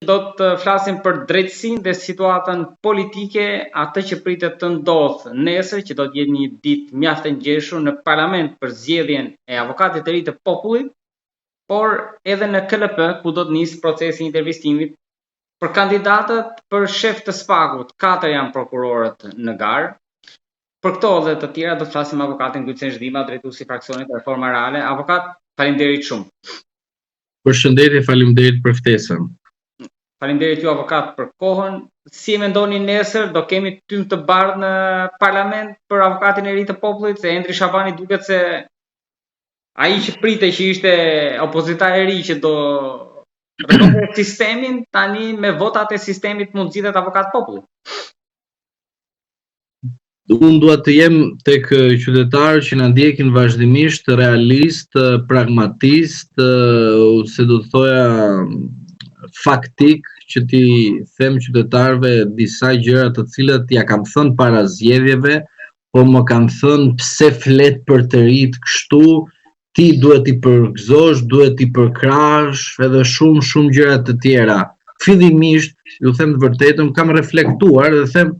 do të flasim për drejtësinë dhe situatën politike, atë që pritet të ndodhë nesër, që do të jetë një ditë mjaft e ngjeshur në parlament për zgjedhjen e avokatit të ri të popullit, por edhe në KLP, ku do të nisë procesi i intervistimit për kandidatët për shef të SPAK-ut. 4 janë prokurorët në garë. Për këto dhe të tjera do të flasim me avokatin Gylsen Zhdima, drejtuesi i fraksionit Reforma Reale. Avokat, faleminderit shumë. Përshëndetje, faleminderit për ftesën. Faleminderit ju avokat për kohën. Si e mendoni nesër, do kemi tym të bardhë në parlament për avokatin e ri të popullit, se Endri Shabani duket se ai që pritej që ishte opozitar i ri që do rregullojë sistemin, tani me votat e sistemit mund zgjidhet avokat populli. Unë dua të jem tek qytetarë që na ndjekin vazhdimisht realist, pragmatist, se do të thoja faktik, që ti them qytetarëve disa gjëra të cilat ja kam thënë para zgjedhjeve, po më kanë thënë pse flet për të rit kështu, ti duhet i përgëzosh, duhet i përkrash, edhe shumë gjëra të tjera. Fillimisht, ju them të vërtetën, kam reflektuar dhe them,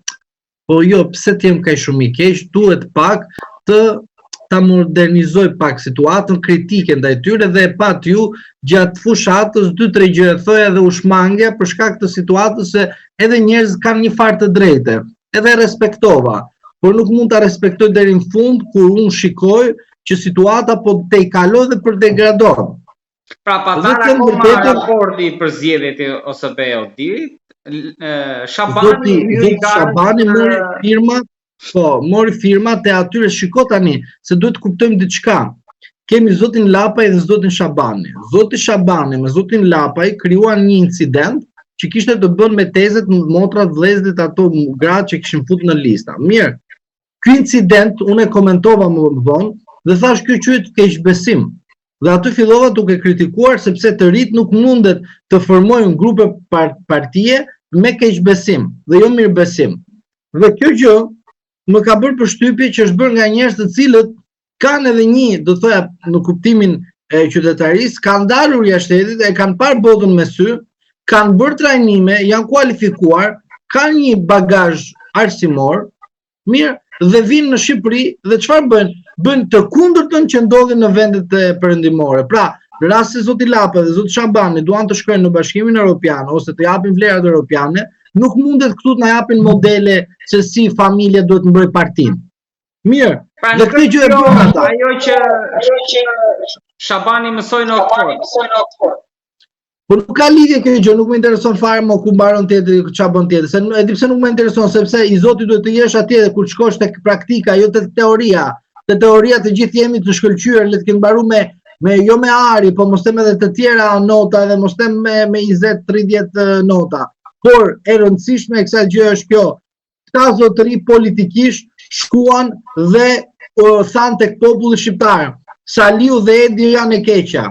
po jo, pse t'jem kaq shumë i keq, duhet pak ta modernizoj pak situatën kritike ndaj tyre dhe e pat ju gjatë fushatës 2-3 gjëra thoja dhe u shmangja për shkak të situatës se edhe njerëz kanë një farë të drejtë. Edhe respektova, por nuk mund ta respektoj deri në fund kur unë shikoj që situata po te i kaloj dhe për degradon. Pra patara akoma raporti për zgjedhjet e OSBE-ut dirit, Shabani mori firma, mori firma te atyre. Shiko tani, se duhet të kuptojmë diçka. Kemi zotin Lapaj dhe zotin Shabani. Zoti Shabani me zotin Lapaj krijuan një incident që kishte të bën me tezet motrat vëllezërit ato gratë që kishin futur në lista. Mirë. Ky incident unë e komentova më vonë dhe thash ky quhet keqbesim. Dhe aty fillova duke kritikuar sepse të rit nuk mundet të formojnë grupe partie me keqbesim dhe jo mirëbesim. Dhe kjo gjë më ka bërë përshtypje që është bërë nga njerëz të cilët kanë edhe një, do thoya në kuptimin e qytetarisë, kanë dalur jashtë shtetit, e kanë parë botën me sy, kanë bërë trajnime, janë kualifikuar, kanë një bagazh arsimor, mirë, dhe vinë në Shqipëri dhe çfarë bëjnë? Bëjnë të kundërtën që ndodhin në vendet perëndimore. Pra, në rast se zoti Lapa dhe zoti Shabani duan të shkojnë në Bashkimin Evropian ose të japin vlerat europiane, nuk mundet këtu të na japin modele se si familja duhet të mbrojë partinë. Mirë, dhe këtë gjë e bën ata. Ajo që Shabani mësoi në Oxford. Po nuk ka lidhje kjo gjë, nuk më intereson fare më ku mbaron tjetri, çfarë bën tjetri. Se e di pse nuk më intereson, sepse i zoti duhet të jesh atje dhe kur shkosh tek praktika, jo tek teoria. Te teoria të gjithë jemi të shkëlqyer, le të kemi mbaruar me jo me ari, po mos them edhe të tjera nota dhe mos them me 20-30 nota. Por e rëndësishme e kësaj gjë është kjo. Këta zotëri politikisht shkuan dhe thanë tek populli shqiptar, Saliu dhe Edi janë e keqja.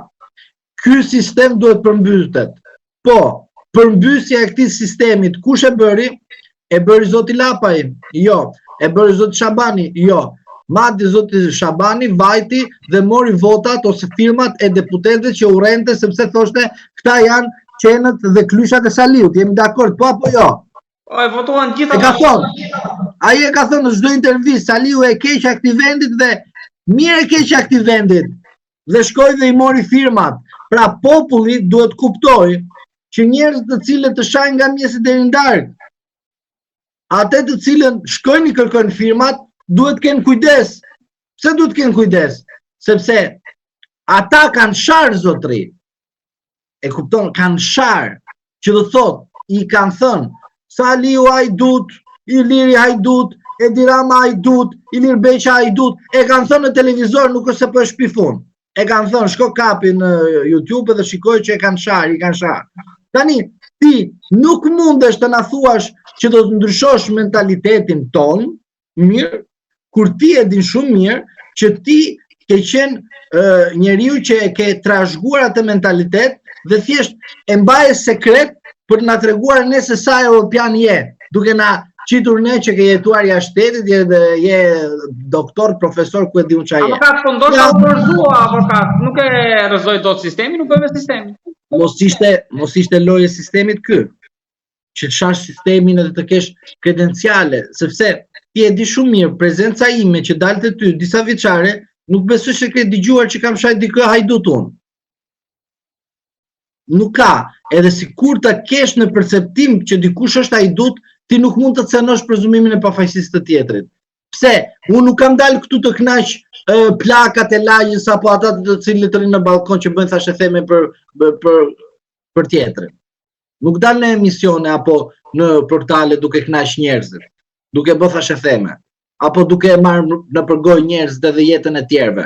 Ky sistem duhet përmbytet. Po, përmbysja e këtij sistemit kush e bëri? E bëri zoti Lapaj? Jo. E bëri zoti Shabani? Jo. Madje zoti Shabani vajti dhe mori votat ose firmat e deputetëve që urrente sepse thoshte këta janë qenët dhe klyshat e Saliut. Jemi dakord po apo jo? Po e votuan gjithë. E ka thonë. Ai e ka thënë në çdo intervistë, Saliu e keqja këtij vendit dhe mirë e keqja këtij vendit. Dhe shkoi dhe i mori firmat. Pra populli duhet kuptoj që njerëz të cilët të shajnë nga mjesit deri në darkë, atë të cilën shkojnë i kërkojnë firmat, duhet të kenë kujdes. Pse duhet të kenë kujdes? Sepse ata kanë sharë zotëri. E kupton, kanë sharë. Që do thotë, i kanë thënë, Saliu hajdut, Iliri hajdut, Edi Rama hajdut, Ilir Beqa hajdut. E kanë thënë në televizor, nuk është se po e shpifun. E kanë thënë, shko kapi në YouTube dhe shikoj që e kanë sharë, i kanë sharë. Tani, ti nuk mundesh të na thuash që do të ndryshosh mentalitetin ton, mirë, kur ti e din shumë mirë që ti ke qenë njeriu që e ke trashëguar atë mentalitet dhe thjesht e mbaje sekret për të na treguar ne se sa europian je, duke na qitur ne që ke jetuar jashtë shtetit, je doktor, profesor, ku e di unë çfarë je. Avokat, po ndoshta u rrëzua avokat, nuk e rrëzoi dot sistemi, nuk bëve sistemi. mos ishte lojë e sistemit ky. Që të shash sistemin edhe të kesh kredenciale, sepse ti e di shumë mirë, prezenca ime që dalë të ty disa vjeçare, nuk besoj se ke dëgjuar që kam shajt dikë hajdut unë. Nuk ka, edhe si kur të kesh në perceptim që dikush është hajdut, ti nuk mund të cenosh prezumimin e pafajësisë të tjetrit. Pse? Unë nuk kam dalë këtu të knaq plakat e lagjës apo ata të cilët rrinë në balkon që bëjnë thashë theme për tjetrin. Nuk dalë në emisione apo në portale duke knaq njerëzit, duke bë thashë theme, apo duke marrë në përgoj njerëzit edhe jetën e tjerëve,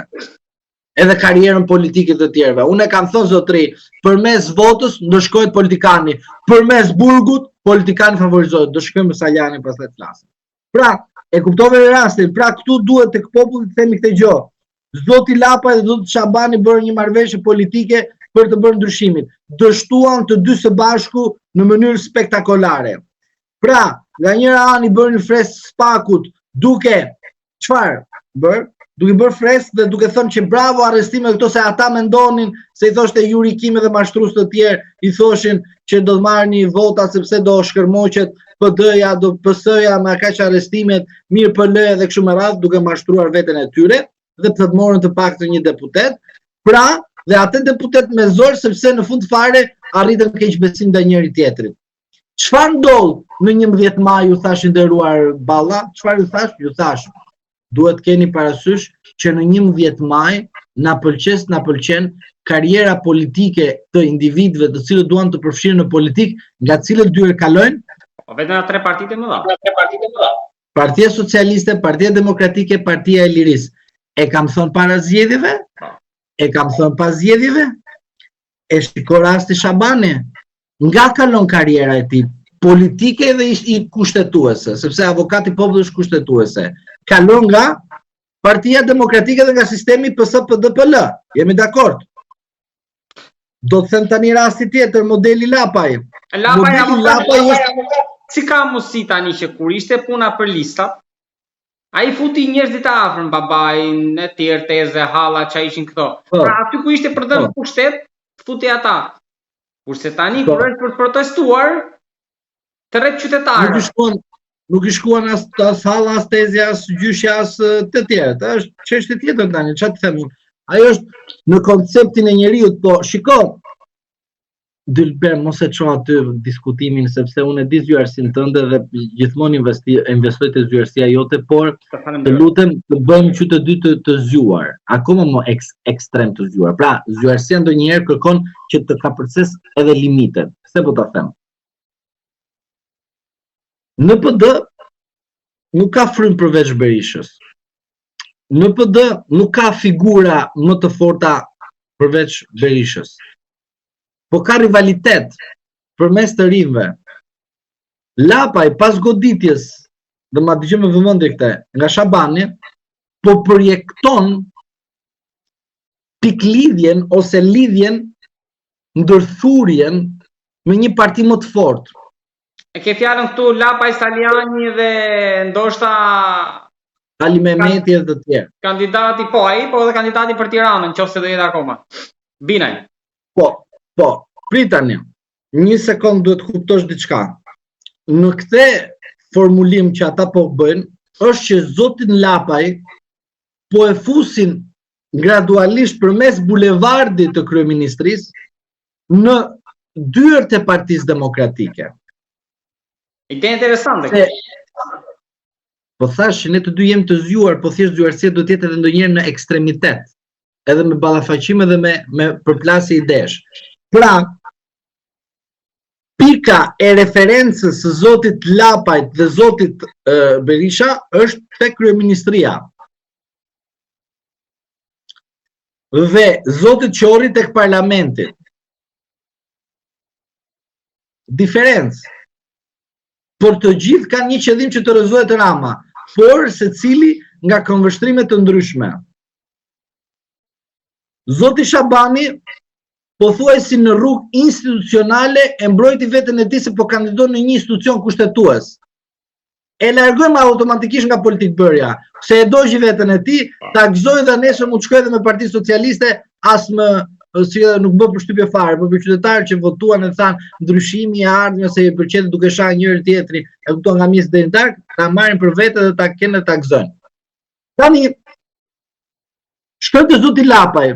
edhe karrierën politike të tjerëve. Unë e kam thënë zotri, përmes votës ndëshkohet politikani, përmes burgut politikani favorizohet. Do shkojmë Saljanin pastaj të flasim. Pra, e kuptove rastin, pra këtu duhet tek populli të themi këtë gjë. Zoti Lapa dhe zoti Shabani bërë një marrëveshje politike për të bërë ndryshimin. Dështuan të dy së bashku në mënyrë spektakolare. Pra, nga njëra anë i bërë një fresk spakut duke çfarë bërë? Duke bërë fresk dhe duke thënë që bravo arrestime këto se ata mendonin se i thoshte Juri Kimi dhe mashtrues të tjerë, i thoshin që do të marrni vota sepse do shkërmoqet PD-ja, do PS-ja me kaq arrestimet, mirë PL dhe kështu me radhë, duke mashtruar veten e tyre dhe të morën të paktën një deputet. Pra, dhe atë deputet me zor sepse në fund fare arritën keqbesim ndaj njëri tjetrit. Çfarë ndodh në 11 maj, ju thash i nderuar Balla? Çfarë ju thash? Ju thash, duhet keni parasysh që në 11 maj na pëlqen karriera politike të individëve të cilët duan të përfshihen në politikë, nga cilët dyert kalojnë? Vetëm nga 3 partitë më dha. Partia Socialiste, Partia Demokratike, Partia e Lirisë. E kam thënë para zgjedhjeve? E kam thënë pas zgjedhjeve? E shiko rasti Shabani, nga kalon karriera e tij politike dhe i kushtetuese, sepse avokati i popullit është kushtetuese. Kalon nga Partia Demokratike dhe nga sistemi PS-PD-PL. Jemi dakord? Do të them tani rasti tjetër, modeli Lapaj. Lapaj si ka mundësi tani që kur ishte puna për listat, ai futi njerëzit të afërm, babain, e tjerë, teze, halla, që ishin këto. Pra aty ku ishte për dhënë pushtet, futi ata. Kurse tani kur është për të protestuar, të rreth qytetarë. Nuk i shkuan as halla, as tezja, as gjyshja, as të tjerët. Është çështje tjetër tani, çfarë të them. Ajo është në konceptin e njeriu, po shiko. Dilber, mos e çon aty diskutimin sepse unë e di zyrësinë tënde dhe gjithmonë investoj te zyrësia jote, por të lutem të bëjmë që të dy të zgjuar, akoma më ekstrem të zgjuar. Pra, zyrësia ndonjëherë kërkon që të kapërces edhe limitet. Se po ta them? Në PD nuk ka frym përveç Berishës. Në PD nuk ka figura më të forta përveç Berishës. Po ka rivalitet përmes të rinjve. Lapaj pas goditjes, dhe ma dëgjoj me vëmendje këtë, nga Shabani, po projekton piklidhjen ose lidhjen, ndërthurjen me një parti më të fortë. E ke fjalën këtu Lapaj, Saliani dhe ndoshta Ali Mehmeti dhe të tjerë. Kandidati po ai, po edhe kandidati për Tiranën, nëse do jetë akoma. Binaj. Po, pritani. Një sekond duhet kuptosh diçka. Në këtë formulim që ata po bëjnë, është që zotin Lapaj po e fusin gradualisht përmes bulevardit të kryeministrisë në dyert e Partisë Demokratike. Ide interesante. Po thash që ne të dy jemi të zgjuar, po thjesht zgjuarësia do të jetë edhe ndonjëherë në ekstremitet, edhe me ballafaqim edhe me përplasje idesh. Pra, pika e referencës së zotit Lapajt dhe zotit Berisha është tek kryeministria. Dhe zotit Qori tek parlamenti. Diferencë. Por të gjithë kanë një qëllim që të rrëzohet Rama, por secili nga këmbvështrime të ndryshme. Zoti Shabani pothuajsi në rrugë institucionale e mbrojti veten e tij se po kandidon në një institucion kushtetues. E largojmë automatikisht nga politikbërja, se e dogji veten e tij, ta gëzoi dhe nesër mund të shkojë edhe me Partinë Socialiste as më si nuk bë përshtypje fare, por për qytetarët që votuan e thanë ndryshimi i ardhmë se i përqet duke shah njëri tjetrin, e kupton nga mjes deri në darkë, ta marrin për vete dhe ta kenë ta gëzojnë. Tani shkoj te Zoti Lapaj.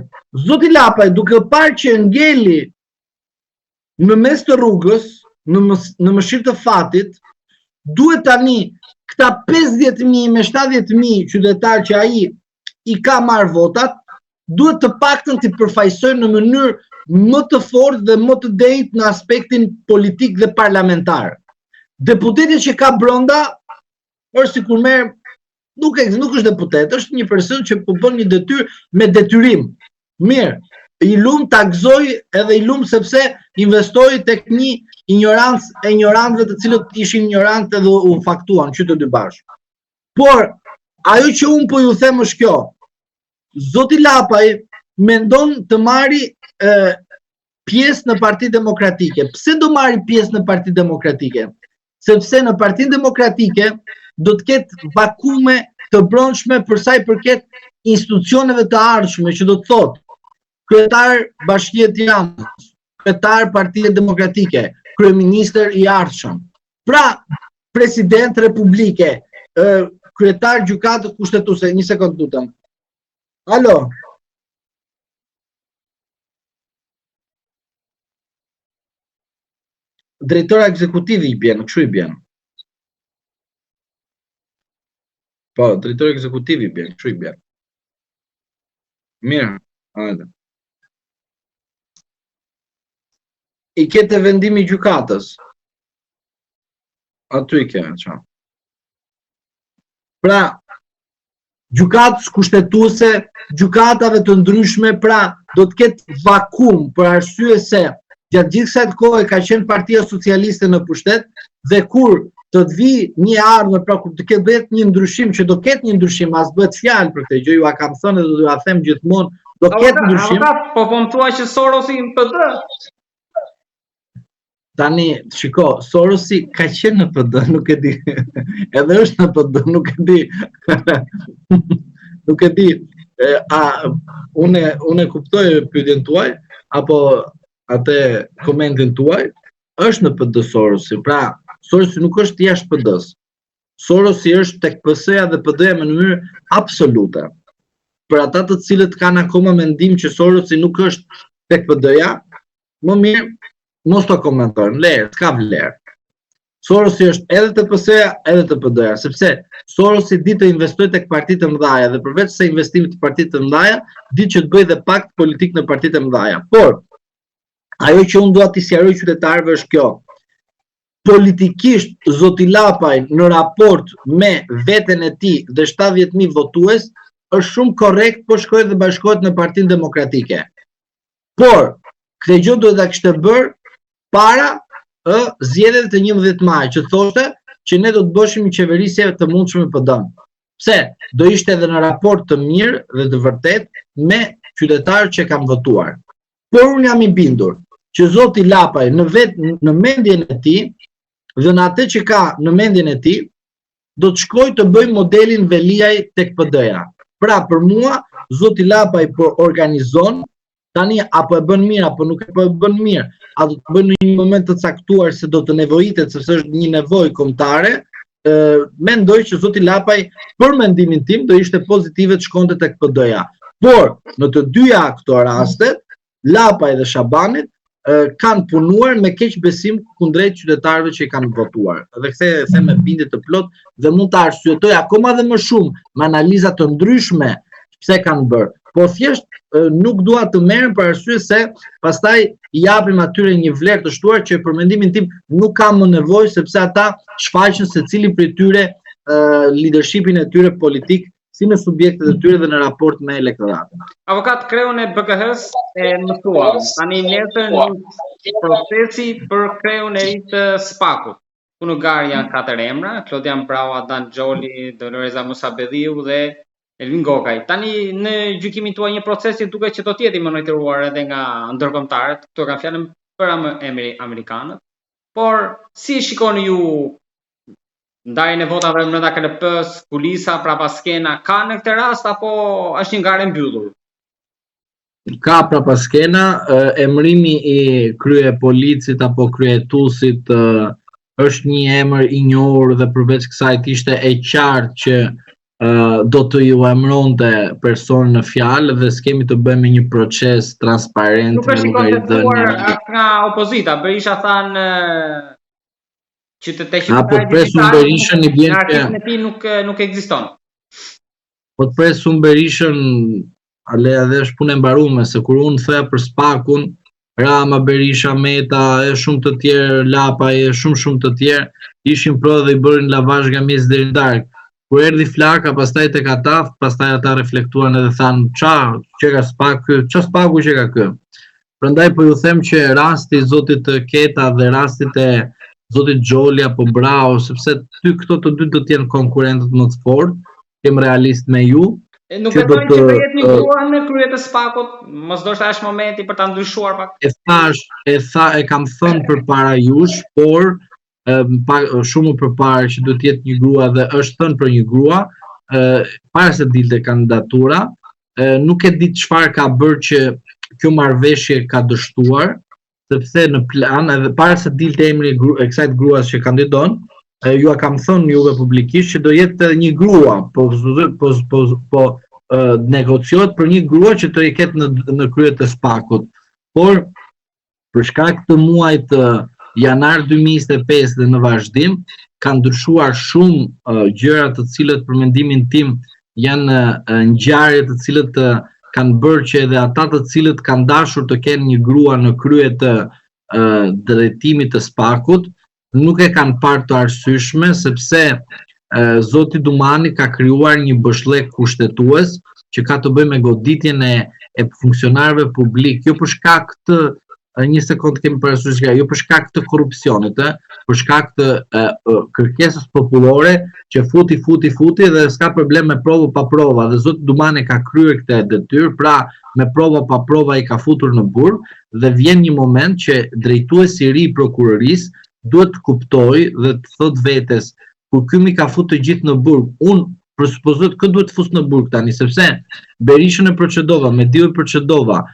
Zoti Lapaj duke parë që ngeli në mes të rrugës, në mëshirë të fatit, duhet tani këta 50.000 me 70.000 qytetarë që ai i ka marrë votat, duhet të paktën të përfaqësojnë në mënyrë më të fortë dhe më të drejtë në aspektin politik dhe parlamentar. Deputeti që ka brenda është sikur merr nuk është deputet, është një person që po bën një detyrë me detyrim. Mirë, i lum ta gëzoj edhe i lum sepse investoi tek një ignorancë e ignorantëve të cilët ishin ignorantë edhe u faktuan që të dy bashkë. Por ajo që unë po ju them është kjo. Zoti Lapaj mendon të marri pjesë në Partinë Demokratike. Pse do marri pjesë në Partinë Demokratike? Sepse në Partinë Demokratike do të ketë vakume të brendshme për sa i përket institucioneve të ardhshme, që do të thotë kryetar Bashkie të Jamës, kryetar Partie Demokratike, kryeministër i ardhshëm. Pra, president Republike, kryetar gjykatës kushtetuese, një sekond lutem. Alo. Drejtori ekzekutiv i bën, kështu i bën. Po, drejtori ekzekutiv i bën, kështu i bën. Mirë, hajde. I ketë vendimi gjykatës. Aty i kemë, qa. Pra, gjykatës kushtetuese, gjykatave të ndryshme, pra, do të ketë vakum për arsye se gjatë gjithë kësaj kohe ka qenë Partia Socialiste në pushtet dhe kur të vi një ardhmë, pra kur të ketë një ndryshim, që do ketë një ndryshim, as bëhet fjalë për këtë gjë, ju a kam thënë dhe do ja them gjithmonë, do ketë ndryshim. Po thua që Sorosi në PD? Tani, shiko, Sorosi ka qenë në PD, nuk e di. Edhe është në PD, nuk e di. Nuk e di. Unë e kuptoj pyetjen tuaj, apo atë komentin tuaj, është në PD Sorosi. Pra, Sorosi nuk është jashtë PD-s. Sorosi është tek PS-ja dhe PD-ja në mënyrë absolute. Për ata të cilët kanë akoma mendim që Sorosi nuk është tek PD-ja, më mirë mos të komentojnë, s'ka vlerë. Sorosi është edhe të PS-ja, edhe të PD-ja, sepse Sorosi di të investojë tek partitë të mëdha dhe përveç se investimit të partitë të mëdha, di që të bëjë dhe pakt politik në partitë të mëdha. Por ajo që unë dua t'i sqaroj qytetarëve është kjo. Politikisht Zoti Lapaj në raport me veten e tij dhe 70.000 votues është shumë korrekt, po shkojë dhe bashkohet në Partinë Demokratike. Por këtë gjë duhet ta kishte bërë para zgjedhjeve të 11 maj, që thoshte që ne do të bëheshim një qeverisje të mundshme me PD-n. Pse? Do ishte edhe në raport të mirë dhe të vërtet me qytetarët që kanë votuar. Por unë jam i bindur që Zoti Lapaj në mendjen e tij dhe në atë që ka në mendjen e tij do të shkojë të bëjë modelin Veliaj tek PD-ja. Pra për mua Zoti Lapaj po organizon tani apo e bën mirë apo nuk e bën mirë, a do të bën në një moment të caktuar se do të nevojitet sepse është një nevojë kombëtare, mendoj që Zoti Lapaj për mendimin tim do ishte pozitive të shkonte tek PD-ja. Por në të dyja këto rastet, Lapaj dhe Shabanit kanë punuar me keq besim kundrejt qytetarëve që i kanë votuar. Dhe këtë them me bindje të plot dhe mund ta arsyetoj akoma dhe më shumë me analiza të ndryshme pse kanë bërë. Po thjesht nuk dua të merrem për arsye se pastaj i japim atyre një vlerë të shtuar që për mendimin tim nuk kam më nevojë sepse ata shfaqen secili prej tyre leadershipin e tyre politik si në subjektet e tyre dhe në raport me elektoratin. Avokat, kreun e BKH-s e mësuam. Tani nesër në procesi për kreun e ri të SPAK-ut. Ku në garë janë 4 emra, Klodian Brava, Dan Xholi, Doloreza Musabedhiu dhe Elvin Gokaj. Tani në gjykimin tuaj një procesi duket që do të jetë i monitoruar edhe nga ndërkombëtarët, këto kanë fjalën për amerikanët. Por si shikoni ju ndarjen e votave brenda KLP-s, kulisa, prapa skena, ka në këtë rast apo është një ngjarje mbyllur? Ka pra paskena, emrimi I krye policit apo kryetuesit është një emër I njohur dhe përveç kësaj ishte e qartë që do të ju emëronte person në fjalë dhe s'kemi të bëjmë me një proces transparent. Nuk është I kontestuar nga opozita, Berisha thanë Apo presun Berishën I bjen që nuk ekziston. Po të presun Berishën, ale edhe është punë e mbaruar, se kur unë thoya për Spakun, Rama, Berisha, Meta, e shumë të tjerë, Lapaj, e shumë të tjerë, ishin pro dhe I bërin lavazh gamis deri në darkë. Kur erdhi Flaka, pastaj tek ata, pastaj ata reflektuan edhe thanë, ç'e ka Spaku, ç'a Spaku që ka kë. Prandaj po ju them që rasti I zotit Keta dhe rastit e zotit Xholi apo Brau, sepse këto të dy do të jenë konkurrentët më të fortë, jem realist me ju. Nuk e bëjmë që bëjet një grua në krye të Spakut, mos do është momenti për ta ndryshuar pak. E kam thënë përpara jush, por shumë përpara që do të jetë një grua dhe është thënë për një grua, para se dilte kandidatura, nuk e di çfarë ka bërë që kjo marrëveshje ka dështuar, sepse në plan edhe para se dilte emri e kësaj gruas që kandidon, ju kam thënë juve publikisht që do jetë një grua, po negociohet për një grua që të ketë në krye të Spakut. Por për shkak të muajit janar 2025 dhe në vazhdim kanë ndryshuar shumë gjëra të cilët për mendimin tim janë ngjarje të cilët kanë bërë që edhe ata të cilët kanë dashur të kenë një grua në krye të drejtimit të Spakut nuk e kanë parë të arsyeshme, sepse Zoti Dumani ka krijuar një bëshllek kushtetues që ka të bëjë me goditjen e funksionarëve publik, jo për shkak të një sekond kemi parasysh, jo për shkak të korrupsionit, për shkak të kërkesës popullore që futi dhe s'ka problem me provë pa prova, dhe Zoti Dumani ka kryer këtë detyrë, pra me prova pa prova I ka futur në burg dhe vjen një moment që drejtuesi I ri I prokurorisë duhet të kuptojë dhe të thotë vetes, kur ky mi ka futur të gjithë në burg, unë presupozoj kë duhet të fus në burg tani, sepse Berishën e procedova, Mediu e procedova,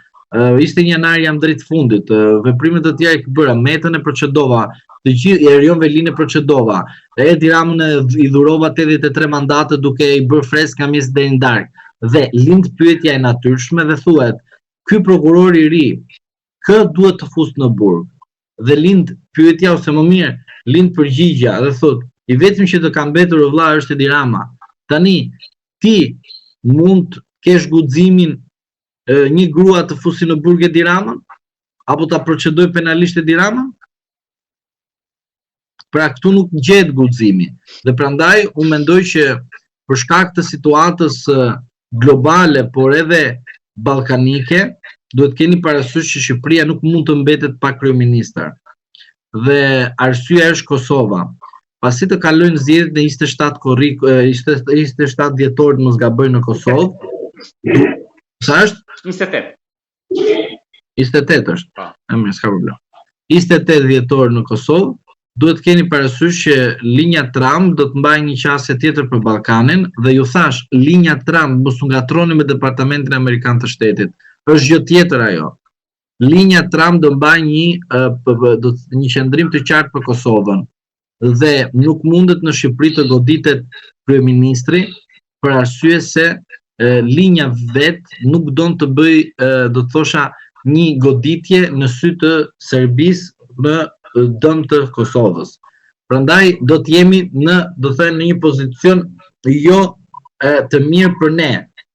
ishte një janar jam drejt fundit, veprimet të tjera I bëra, Metën e procedova, të gjithë Erion Velin e procedova, Edi Ramën I dhurova 83 mandate duke I bërë fresk gamis deri në darkë. Dhe lind pyetja e natyrshme dhe thuhet, ky prokuror I ri, kë duhet të fus në burg? Dhe lind pyetja ose më mirë, lind përgjigja dhe thot, I vetëm që të ka mbetur o vlla është Edi Rama. Tani ti mund të kesh guximin një grua të fusi në burg Edi Ramën apo ta procedoj penalisht Edi Ramën? Pra këtu nuk gjet guximi. Dhe prandaj unë mendoj që për shkak të situatës globale, por edhe ballkanike, duhet keni parasysh që Shqipëria nuk mund të mbetet pa kryeministër. Dhe arsyeja është Kosova. Pasi të kalojnë zgjedhjet në 27 dhjetor mos gaboj në Kosovë. Sa është? 28. 28 është. S'ka problem. 28 dhjetor në Kosovë. Duhet keni parasysh që linja Trump do të mbajë një qasje tjetër për Ballkanin dhe ju thash, linja Trump mos u ngatroni me Departamentin Amerikan të Shtetit. Është gjë tjetër ajo. Linja Trump do mbajë një qendrim të qartë për Kosovën. Dhe nuk mundet në Shqipëri të goditet kryeministri për arsye se linja vet nuk don të bëj, do të thosha, një goditje në sy të Serbisë në dëm të Kosovës. Prandaj do të jemi në një pozicion jo të mirë për ne.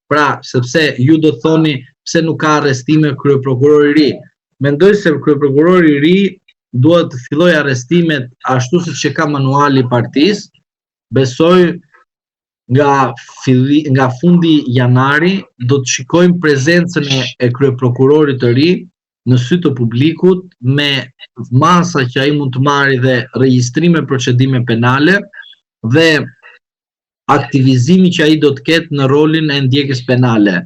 Pra, sepse ju do thoni pse nuk ka arrestime kryeprokurori I ri. Mendoj se kryeprokurori I ri duhet të filloj arrestimet ashtu siç e ka manuali I partisë. Besoj nga fundi janari do të shikojmë prezencën e kryeprokurorit të ri në sy të publikut me masa që ai mund të marrë dhe regjistrime procedime penale dhe aktivizimi që ai do të ketë në rolin e ndjekjes penale.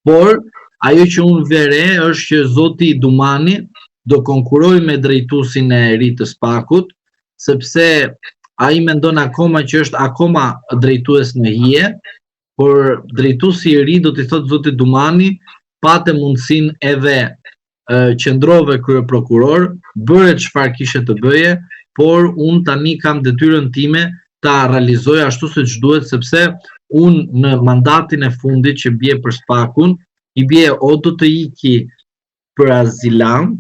Por ajo që unë vere është që zoti Dumani do konkuroj me drejtuesin e ri të Spakut, sepse ai mendon akoma që është akoma drejtues në hije, por drejtuesi I ri do t'i thotë zoti Dumani pate mundësin edhe qëndrove krye prokuror, bëre çfarë kishte të bëje, por unë tani kam detyrën time ta realizoj ashtu siç duhet, sepse unë në mandatin e fundit që bie për SPAK-un, i bie o do të iki për azilant,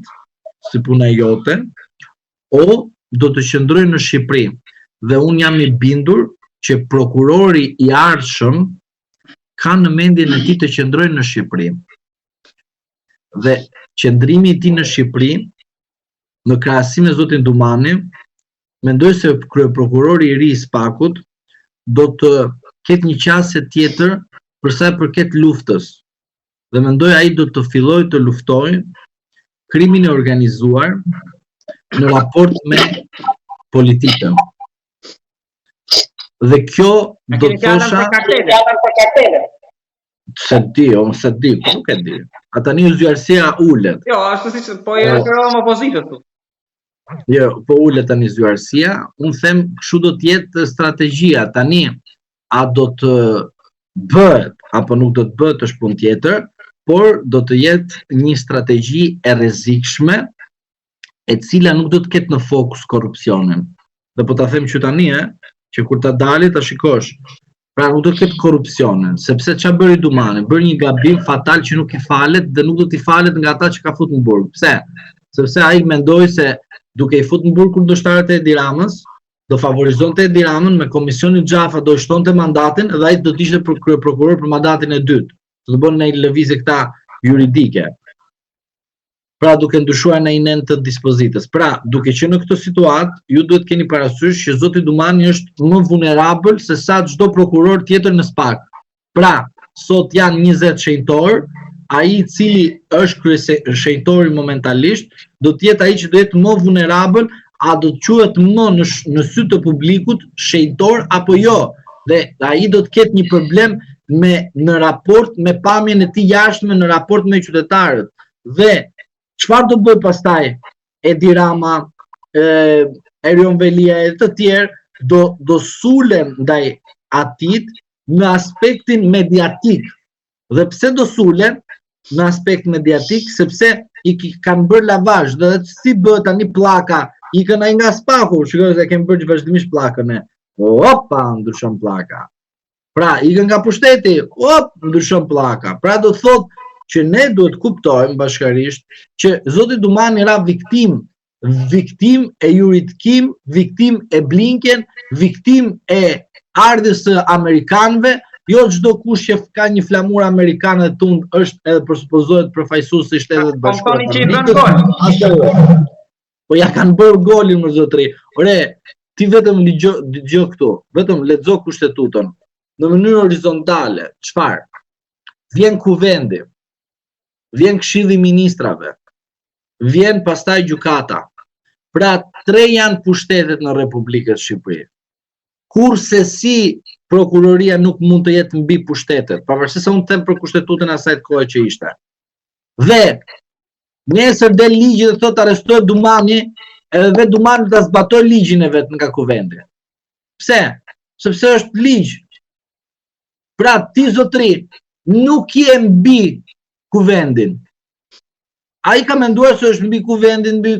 si puna jote, o do të qëndroj në Shqipëri. Dhe unë jam i bindur që prokurori i ardhshëm ka në mendjen e tij të qëndrojë në Shqipëri. Dhe qëndrimi i tij në Shqipëri, në krahasim me zotin Dumani, mendoj se kryeprokurori i ri i SPAK-ut do të ketë një qasje tjetër për sa i përket luftës. Dhe mendoj ai do të fillojë të luftojë krimin e organizuar në raport me politikën. Dhe kjo do të thosha se di, po nuk e di. A tani zjarësia ulet. Jo, ashtu siç po e referohem opozitës tu. Jo, po ulet tani zjarësia, unë them kështu do të jetë strategjia. Tani a do të bëhet apo nuk do të bëhet është punë tjetër, por do të jetë një strategji e rrezikshme e cila nuk do të ketë në fokus korrupsionin. Dhe po ta them që tani, që kur ta dali ta shikosh. Pra nuk do të ketë korrupsionin, sepse çfarë bëri Dumani? Bëri një gabim fatal që nuk i falet dhe nuk do t'i falet nga ata që ka futur në burg. Pse? Sepse ai mendoi se duke i futur në burg kundërshtarët e Edi Ramës, do favorizonte Edi Ramën me komisionin Xhafa, do shtonte mandatin dhe ai do të ishte prokuror për mandatin e dytë. Do të bënë një lëvizje këta juridike. Pra duke ndryshuar në inen të dispozitës. Pra, duke që në këtë situatë, ju duhet keni parasysh që zoti Dumani është më vulnerabël se sa çdo prokuror tjetër në SPAK. Pra, sot janë 20 shenjtor, ai i cili është shenjtori momentalisht, do të jetë ai që do jetë më vulnerabël, a do të quhet më në sy të publikut shenjtor apo jo. Dhe ai do të ketë një problem në raport me pamjen e tij jashtme, në raport me qytetarët. Dhe çfarë do bëj pastaj Edi Rama, Erion Velia e të tjerë do sulen ndaj atit në aspektin mediatik. Dhe pse do sulen në aspekt mediatik? Sepse i kanë bërë lavazh, dhe si bëhet tani pllaka, ikën ai nga SPAK-u, shikoj se kemi bërë vazhdimisht pllakën e. Opa, ndryshon pllaka. Pra, ikën nga pushteti, ndryshon pllaka. Pra do të thotë që ne duhet kuptojmë bashkërisht që zoti Dumani ra viktim e juridkim, viktim e Blinken, viktim e ardhjes së amerikanëve, jo çdo kush që ka një flamur amerikane të tund është edhe përsupozohet përfaqësues i Shtetit Bashkuar. Po ja kanë bërë golin më zotëri. Ore, ti vetëm dëgjoj këtu, vetëm lexo kushtetutën në mënyrë horizontale. Çfarë? Vjen kuvendi, vjen këshilli i ministrave, vjen pastaj gjykata. Pra 3 janë pushtetet në Republikën e Shqipërisë. Kurse si prokuroria nuk mund të jetë mbi pushtetet, pavarësisht se unë them për kushtetutën asaj kohë që ishte. Dhe nesër del ligji dhe thotë arrestohet Dumani, edhe vetë Dumani ta zbatoj ligjin e vet nga kuvendi. Pse? Sepse është ligj. Pra ti zotri nuk je mbi kuvendin. Ai ka menduar se është mbi kuvendin, mbi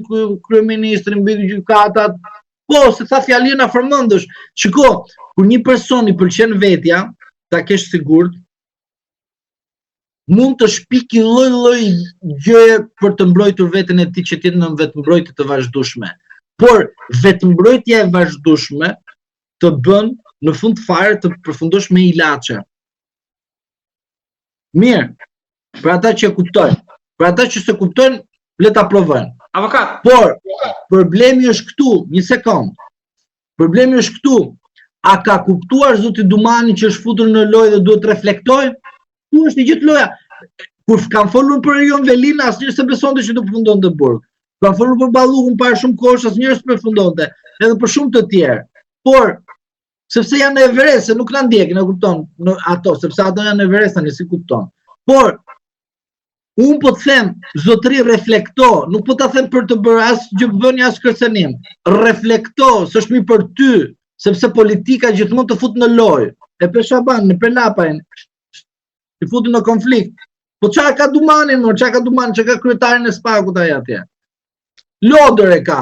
kryeministrin, mbi gjykatat. Po, se tha fjalën na përmendësh. Shiko, kur një person i pëlqen vetja, ta kesh sigurt, mund të shpiki lloj gjëje për të mbrojtur veten e tij që të jetë në vetmbrojtje të vazhdueshme. Por vetmbrojtja e vazhdueshme të bën në fund fare të përfundosh me ilaçe. Mirë, për ata që kuptojnë, për ata që se kuptojnë, le ta provojnë. Avokat. Por problemi është këtu, një sekond. Problemi është këtu. A ka kuptuar zoti Dumani që është futur në lojë dhe duhet reflektojë? Tu është gjithë loja. Kur kanë folur për Erion Velin, asnjë se besonte që do përfundonte burg. Kanë folur për Ballukun para shumë kohësh, asnjëri s'e përfundonte, edhe për shumë të tjerë. Por sepse janë në Everest, nuk na ndjekin, e kupton? Ato, sepse ato janë në Everest tani, si kupton. Por unë po të them, zotëri reflekto, nuk po ta them për të bërë as gjëbënie as kërcënim. Reflekto, s'është mirë për ty, sepse politika gjithmonë të fut në lojë. E për Shaban, në për Lapajn, të futin në konflikt. Po çfarë ka Dumani, çfarë ka Dumani, çka ka kryetarin e Spakut ai atje? Lodër e ka.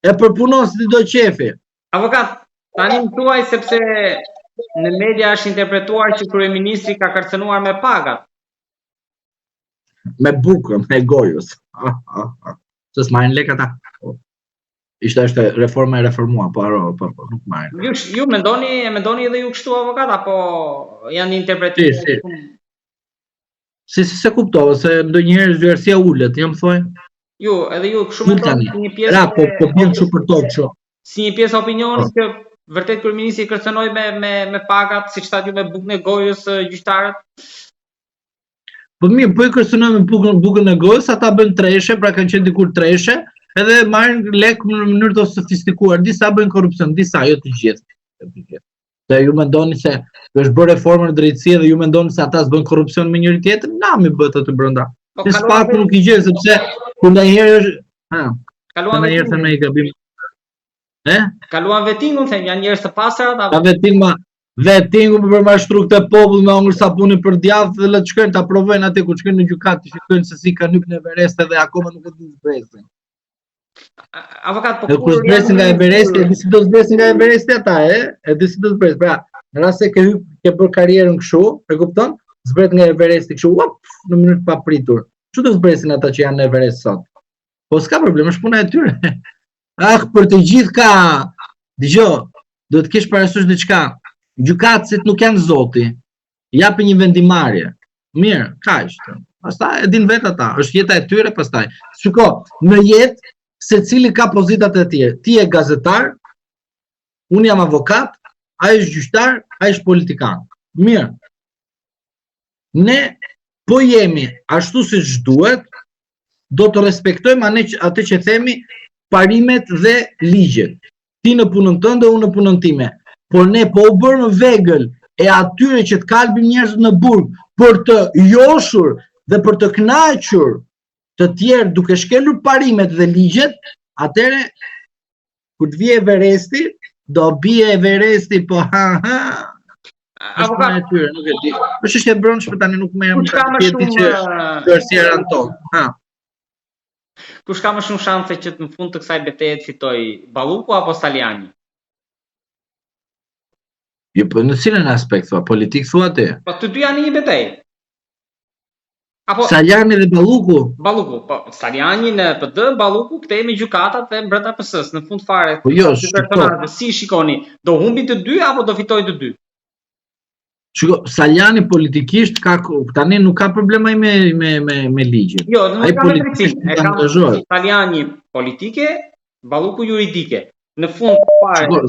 E përpunon si do qefi. Avokat, tani më thuaj sepse në media është interpretuar që kryeministri ka kërcënuar me pagat. Me bukën, me gojës. Se s'marrin lek ata. Ishte është reforma e reformuar, po nuk marrin. Ju mendoni edhe ju kështu avokat apo janë interpretime? Se kuptova se ndonjëherë zyrësia ulet, jam thoj. Ju, edhe ju kështu mendoni një pjesë. Ra, po bën kështu për to kështu. Si një pjesë opinionit që vërtet kryeministri kërcënoi me pagat, siç thatë ju me bukën e gojës gjyqtarët? Po mirë, po i kërcënoi me bukën e gojës, ata bën treshe, pra kanë qenë dikur treshe, edhe marrin lek në mënyrë të sofistikuar, disa bëjnë korrupsion, disa jo të gjithë. Se ju mendoni se është bërë reformë në drejtësi dhe ju mendoni se ata s'bën korrupsion me njëri tjetrin, na mi bëhet aty brenda. Se Spaku nuk i gjen sepse kur ndonjëherë është, ndonjëherë thënë i gabim. Kaluan vetingun, them, janë njerëz të pastër ata. Vetingu për mashtru këtë popull me ongër sapuni për djathtë dhe le të shkojnë ta provojnë atë kur shkojnë në gjykatë, shikojnë se si kanë hyrë në Everest dhe akoma nuk e dinë zbresin. Avokat, po kur zbresin nga Everesti, e di si do zbresin nga Everesti ata, e di si do zbresin. Pra, në rast se ke bërë karrierën kështu, e kupton? Zbret nga Everesti kështu, në mënyrë të papritur. Çu do zbresin ata që janë në Everest sot? Po s'ka problem, është puna e tyre. Për të gjithë ka. Dgjoj, duhet të kesh parasysh diçka. Gjykatësit nuk janë zoti. Japin një vendimarrje. Mirë, kaq. Pastaj e din vetë ata, është jeta e tyre pastaj. Shiko, në jetë secili ka pozitat e tij. Ti je gazetar, unë jam avokat, ai është gjyqtar, ai është politikan. Mirë. Ne po jemi ashtu siç duhet, do të respektojmë atë që themi parimet dhe ligjet. Ti në punën tënde, unë në punën time. Por ne po u bërmë vegël e atyre që të kalbin njerëz në burg për të joshur dhe për të kënaqur të tjerë duke shkelur parimet dhe ligjet, atëre kur të vije Everesti, do bie Everesti po Avokat, nuk e di. Është e brendshme tani nuk merrem ti që dërsieran tonë. Kush ka më shumë shanse që në fund të kësaj betejë të fitoj, Balluku apo Saliani? Jo, po në cilën aspekt thua, politik thua ti? Po të dy janë një betejë. Apo Saliani dhe Balluku? Balluku, po Saliani në PD, Balluku kthehemi gjykatat dhe brenda PS-s në fund fare. Po jo, si shikoni, do humbi të dy apo do fitojë të dy? Shiko, Saliani politikisht ka tani nuk ka problema me ligjet. Jo, nuk ka drejtësi. Saliani politike, Balluku juridike. Në fund fare.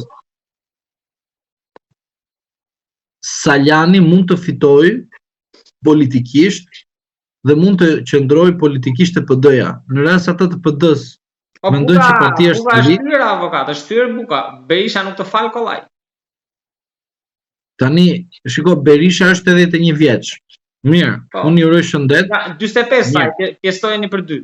Saliani mund të fitojë politikisht dhe mund të qëndrojë politikisht të PD-ja. Në rast ata të PD-s mendojnë që partia është e shtyr avokat, është shtyr Buka. Berisha nuk të fal kollaj. Tani, shiko, Berisha është 81 vjeç. Mirë, unë i uroj shëndet. 45 saj, pjestojeni për 2.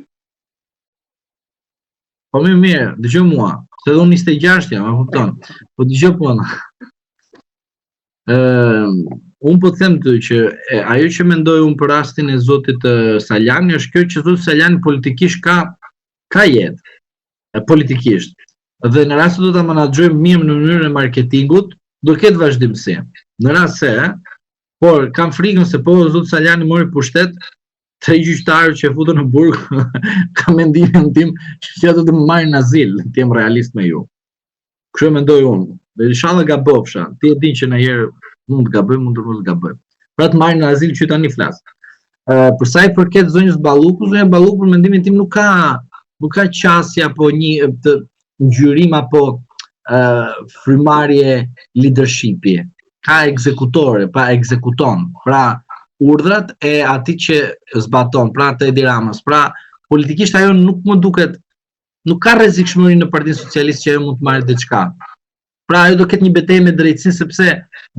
Po mirë, dëgjoj mua, se unë 26 jam, e kupton. Po dëgjoj puna. Unë po them të që ajo që mendoj unë për rastin e zotit Saliani është kjo që zoti Saliani politikisht ka jetë politikisht dhe në rast se do ta menaxhojmë mirë në mënyrën e marketingut do ketë vazhdimsi. Në rast se por kam frikën se po zoti Saliani mori pushtet tre gjyqtarë që e futën në burg ka mendimin tim që do të më marrin azil, të jem realist me ju. Kështu mendoj unë. Dhe inshallah gabofsha. Ti e din që ndonjëherë mund të gaboj, mund të mos gaboj. Pra të marrin në azil që tani flas. Për sa i përket zonjës Balluku, zonja Balluku në mendimin tim nuk ka qasje apo një ngjyrim apo frymarrje leadershipi. Ka ekzekutore, pa ekzekuton. Pra urdhrat e atij që zbaton, pra të Edi Ramës. Pra politikisht ajo nuk më duket, nuk ka rrezikshmëri në Partinë Socialiste që ajo mund të marrë diçka. Pra ajo do ketë një betejë me drejtësinë sepse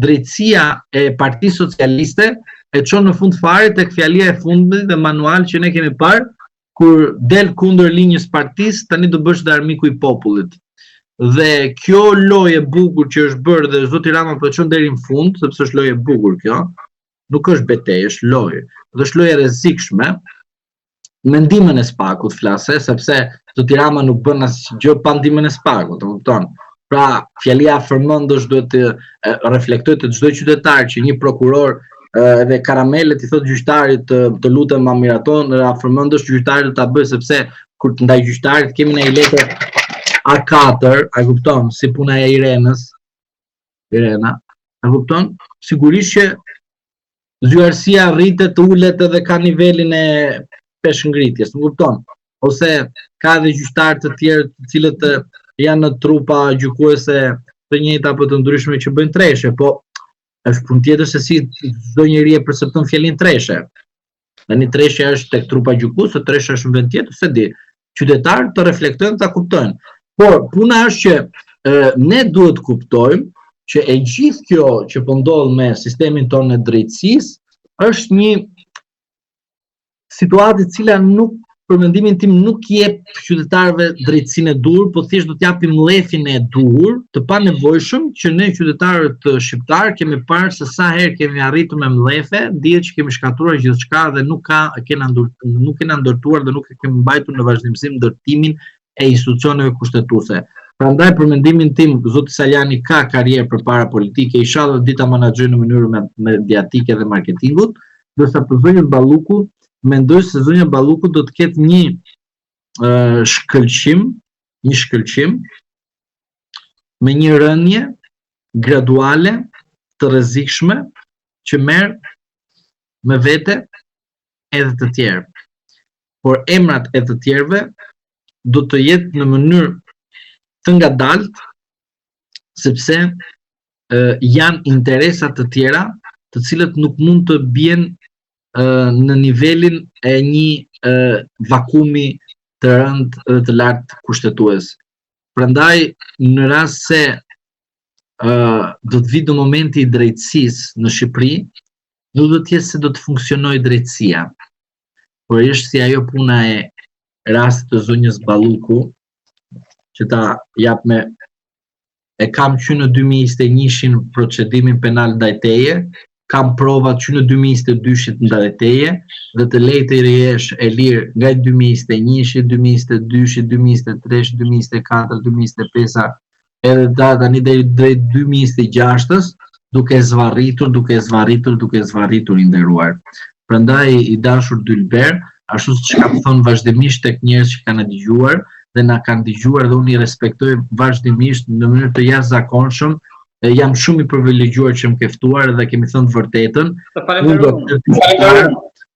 drejtësia e Partisë Socialiste e çon në fund fare tek fjalia e fundit dhe manual që ne kemi parë kur del kundër linjës partisë, tani do bësh dhe armiku i popullit. Dhe kjo lojë e bukur që është bërë dhe zoti Rama po çon deri në fund, sepse është lojë e bukur kjo. nuk është betejë, është lojë. Dhe është lojë e rrezikshme. Me ndihmën e Spakut flase, sepse Zoti Rama nuk bën asgjë pa ndihmën e Spakut, e kupton? Pra, fjalia afërmendësh duhet të reflektoj të çdo qytetar që një prokuror edhe karamelet i thot gjyqtarit të lutem ma miraton, afërmendësh gjyqtarit ta bëj sepse kur të ndaj gjyqtarit kemi një letër A4, a kupton, si puna e Irena, a kupton? Sigurisht që zyarësia rritet, ulet edhe ka nivelin e peshngritjes, më kupton? Ose ka edhe gjyqtarë të tjerë të cilët janë në trupa gjykuese të njëjta apo të ndryshme që bëjnë treshe, po është punë tjetër se si çdo njeri e percepton fjalën treshe. Tani tresha është tek trupa gjykuese, tresha është në vend tjetër, se di. Qytetarët të reflektojnë, ta kuptojnë. Por puna është që ne duhet të kuptojmë që e gjithë kjo që po ndodh me sistemin tonë e drejtësisë është një situatë e cila nuk, për mendimin tim, nuk jep qytetarëve drejtësinë e duhur, po thjesht do t'japim mllefin e duhur, të panevojshëm që ne qytetarët shqiptar kemi parë se sa herë kemi arritur me millefe, dihet që kemi shkatruar gjithçka dhe nuk kena ndërtuar dhe nuk e kemi mbajtur në vazhdimësim ndërtimin e institucioneve kushtetuese. Prandaj për mendimin tim, zoti Sajani ka karrierë përpara politike, inshallah dita menaxhoj në mënyrë mediatike dhe marketingut, ndërsa për zonjën Balluku mendoj se zonja Balluku do të ketë një shkëlqim me një rënje graduale të rrezikshme që merr me vete edhe të tjerë. Por emrat e të tjerëve do të jetë në mënyrë të ngadalt, sepse janë interesat të tjera të cilët nuk mund të bien në nivelin e një vakumi të rënd dhe të lartë kushtetues. Prandaj, në rast se do të vijë momenti i drejtësisë në Shqipëri, nuk do të jetë se do të funksionojë drejtësia. Por është si ajo puna e rastit të zonjës Balluku, që ta jap me e kam që në 2021 procedimin penal ndaj teje, kam provat që në 2022 ndaj teje, dhe të lejtë i rjesh e lirë nga 2021, 2022, 2023, 2024, 2025, edhe tani deri drejt 2026, duke zvarritur i nderuar. Prandaj i dashur Dylber, ashtu siç kam thënë vazhdimisht tek njerëz që kanë dëgjuar dhe na kanë dëgjuar dhe unë i respektoj vazhdimisht në mënyrë të jashtëzakonshëm, jam shumë i privilegjuar që më ke ftuar dhe kemi thënë të vërtetën.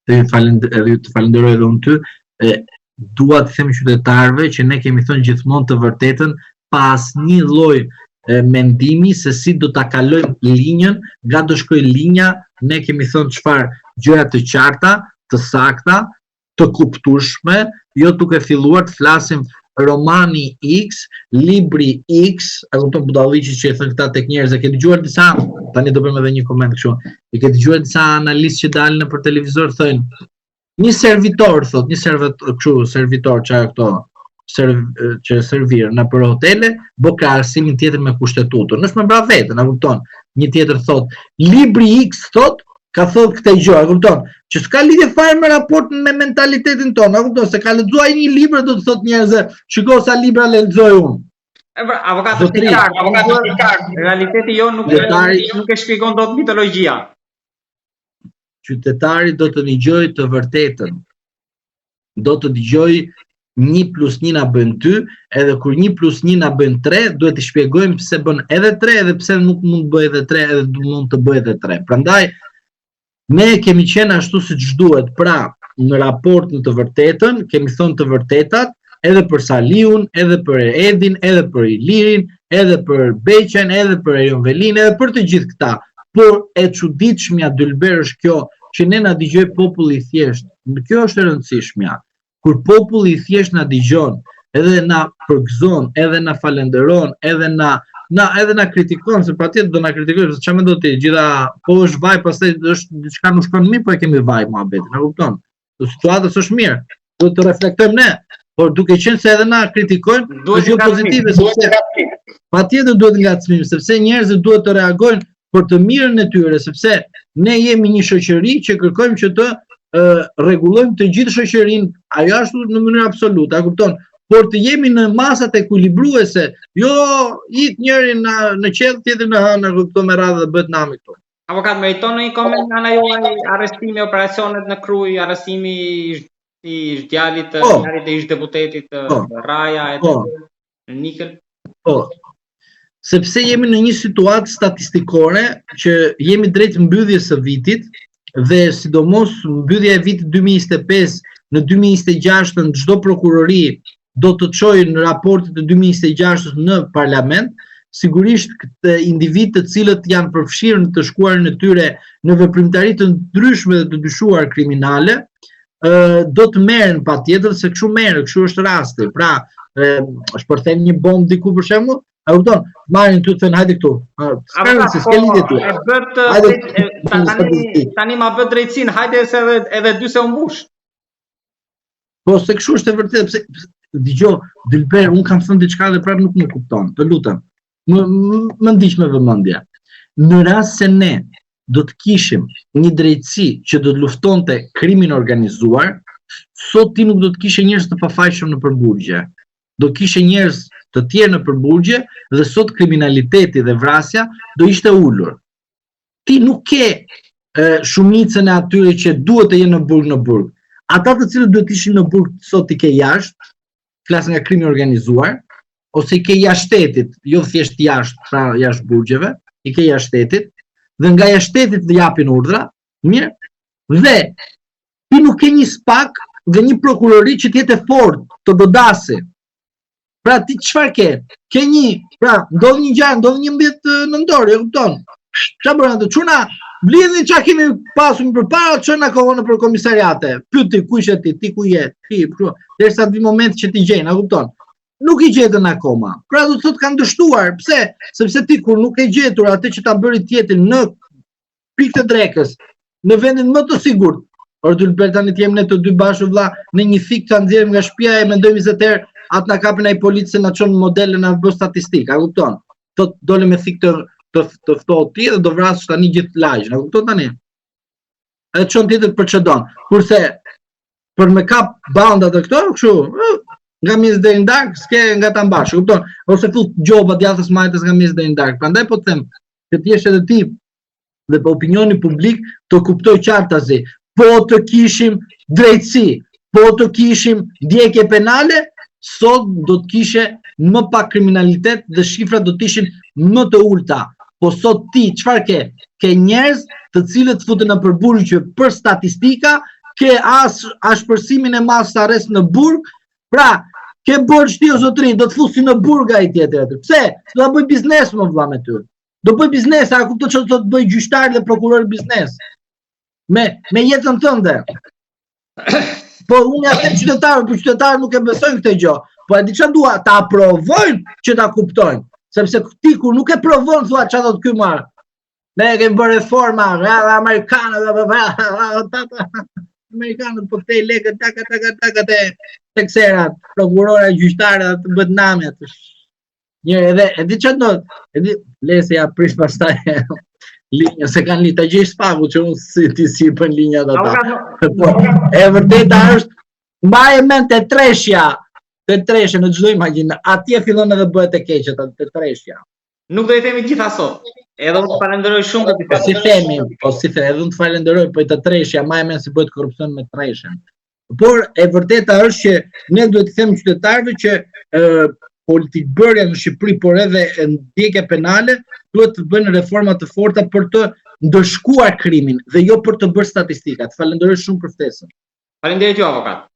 Të falenderoj edhe unë ty. Dua të them qytetarëve që ne kemi thënë gjithmonë të vërtetën pa asnjë lloj mendimi se si do ta kalojmë linjën, nga do shkoj linja, ne kemi thënë çfarë gjëra të qarta, të sakta, të kuptueshme, jo duke filluar të flasim romani X, libri X, e kupton budalliqi që e thënë këta tek njerëz, e ke dëgjuar disa, tani do bëjmë edhe një koment kështu. E ke dëgjuar disa analistë që dalin nëpër televizor thonë, një servitor thot, servitor çfarë këto, që servir në për hotele, bë krahasimin tjetër me kushtetutën. Nëse më bra vetën, e kupton. Një tjetër thot, libri X thot, ka thot këtë gjë, e kupton, që s'ka lidhje fare me raport me mentalitetin tonë, e kupton, se ka lexuar një libër do të thot njerëzve, shiko sa libra lexoj unë. Avokati realiteti jo nuk e shpjegon dot mitologjia. Qytetari do të dëgjojë të vërtetën. Do të dëgjojë 1+1 na bën 2, edhe kur 1+1 na bën 3, duhet të shpjegojmë pse bën edhe 3, edhe pse nuk mund të bëjë edhe 3, edhe mund të bëjë edhe 3. Prandaj ne kemi qenë ashtu siç duhet, pra në raport në të vërtetën, kemi thënë të vërtetat, edhe për Saliun, edhe për Edin, edhe për Ilirin, edhe për Beqen, edhe për Erion Velin, edhe për të gjithë këta. Por e çuditshmja Dylber është kjo, që ne na dëgjoj populli i thjesht. Kjo është e rëndësishmja. Kur populli i thjesht na dëgjon, edhe na përgëzon, edhe na falenderon, edhe na kritikon, se patjetër do na kritikojnë, se çfarë mendon ti, gjitha po është vaj, pastaj është diçka nuk shkon mirë, po e kemi vaj muhabetin, e kupton? Situata s'është mirë. Do të reflektojmë ne, por duke qenë se edhe na kritikojnë, është jo pozitive, sepse patjetër duhet ngacmim, sepse njerëzit duhet të reagojnë për të mirën e tyre, sepse ne jemi një shoqëri që kërkojmë që të rregullojmë të gjithë shoqërinë, ajo ashtu në mënyrë absolute, a kupton? Por të jemi në masat ekuilibruese, jo ik njëri në qell, tjetër në hënë, këto me radhë dhe bëhet nami këtu. Avokat, meriton një koment nga juaj arrestimi operacionet në Krujë, arrestimi i djalit të ish deputetit Raja në Nikël? Po. Sepse jemi në një situatë statistikore që jemi drejt mbylljes së vitit dhe sidomos mbyllja e vitit 2025 në 2026 në çdo prokurori do të çojë në raportet e 2026 në parlament, sigurisht këtë individ të cilët janë përfshirë në të shkuarin e tyre në veprimtari të ndryshme dhe të dyshuar kriminale, do të merren patjetër se kështu merret, kështu është rasti. Pra, shpërthen një bombë diku për shembull, a kupton? Marrin ty thënë hajde këtu. S'ke lidhje ty. Tani ma bë drejtësinë, hajde se edhe dy se u mbush. Po se kështu është e vërtetë, pse dëgjoj, Dilber, un kam thënë diçka dhe prapë nuk më kupton. Të lutem. Më ndiq me vëmendje. Në rast se ne do të kishim një drejtësi që do të luftonte krimin organizuar, sot ti nuk do të kishe njerëz të pafajshëm në përburgje. Do kishe njerëz të tjerë në përburgje dhe sot kriminaliteti dhe vrasja do ishte ulur. Ti nuk ke shumicën e atyre që duhet të jenë në burg. Ata të cilët duhet ishin në burg sot i ke jashtë, flas nga krimi organizuar, ose i ke jashtë shtetit, jo thjesht jashtë, pra jashtë burgjeve, i ke jashtë shtetit, dhe nga jashtë shtetit të japin urdhra, mirë, dhe ti nuk ke një spak dhe një prokurori që t'jetë fort të godasi. Pra ti çfarë ke? Ke një, pra ndodh një gjë, ndodh një mbjet nëntor, e kupton? Çfarë bën ato? Çuna blidhin çka kemi pasur përpara, çon na kohën për komisariate. Pyeti kush je ti ku je? Ti, kështu, derisa vi momenti që ti gjejnë, a kupton? Nuk i gjetën akoma. Pra do të thotë kanë dështuar. Pse? Sepse ti kur nuk e gjetur atë që ta bëri tjetrin në pikë të drekës, në vendin më të sigurt. Por Dilber tani të jemi ne të dy bashkë vëlla në një fik ta nxjerrim nga shtëpia e mendojmë 20 herë atë na kapin ai policë na çon modele na bë statistikë, a kupton? Thot dole me fik të ftohtë ti dhe do vrasësh tani gjithë lagjin, a kupton tani? Edhe çon tjetër për çdon. Kurse për me kap bandat e këto, kështu, nga mes deri në darkë, s'ke nga ta mbash, kupton? Ose fut gjoba djathtas majtës nga mes deri në darkë. Prandaj po të them, që ti jesh edhe ti dhe po opinioni publik të kuptoj qartazi. Po të kishim drejtësi, po të kishim ndjekje penale, sot do të kishe më pak kriminalitet dhe shifrat do të ishin më të ulta. Po sot ti çfarë ke? Ke njerëz të cilët futen në përburgje për statistika, ke ashpërsimin e masë arrest në burg, pra ke borxh ti o zotëri, do të fusi në burg ai tjetër. Pse? Do ta bëj biznes më vëlla me ty. Do bëj biznes, a kupton çfarë do të bëj gjyqtar dhe prokuror biznes? Me jetën tënde. Po unë ja them qytetarët, por qytetarët nuk e besojnë këtë gjë. Po e di çfarë dua, ta aprovojnë që ta kuptojnë. Sepse ti kur nuk e provon thua çfarë do të ky marr. Ne kemi bërë reforma, amerikanët, amerikanët po këtej lekë taka tekserat, prokurora gjyqtarë të bëhet nami atë. Njëri edhe e di çfarë do, e di lese ja prish pastaj linja se kanë ta gjej spaku që unë si bën linjat ata. Po, e vërteta është mbaje mend te treshja në çdo imagjinë. Atje fillon edhe bëhet e keq te treshja. Nuk do i themi gjitha sot. Edhe unë të falenderoj shumë për Po si themi, edhe unë të falenderoj për të treshja, më e mend si bëhet korrupsion me treshen. Por e vërteta është që ne duhet të themi qytetarëve që politikbërja në Shqipëri, por edhe ndjekja penale, duhet të bëjnë reforma të forta për të ndërshkuar krimin dhe jo për të bërë statistika. Të falenderoj shumë për ftesën. Faleminderit ju, avokat.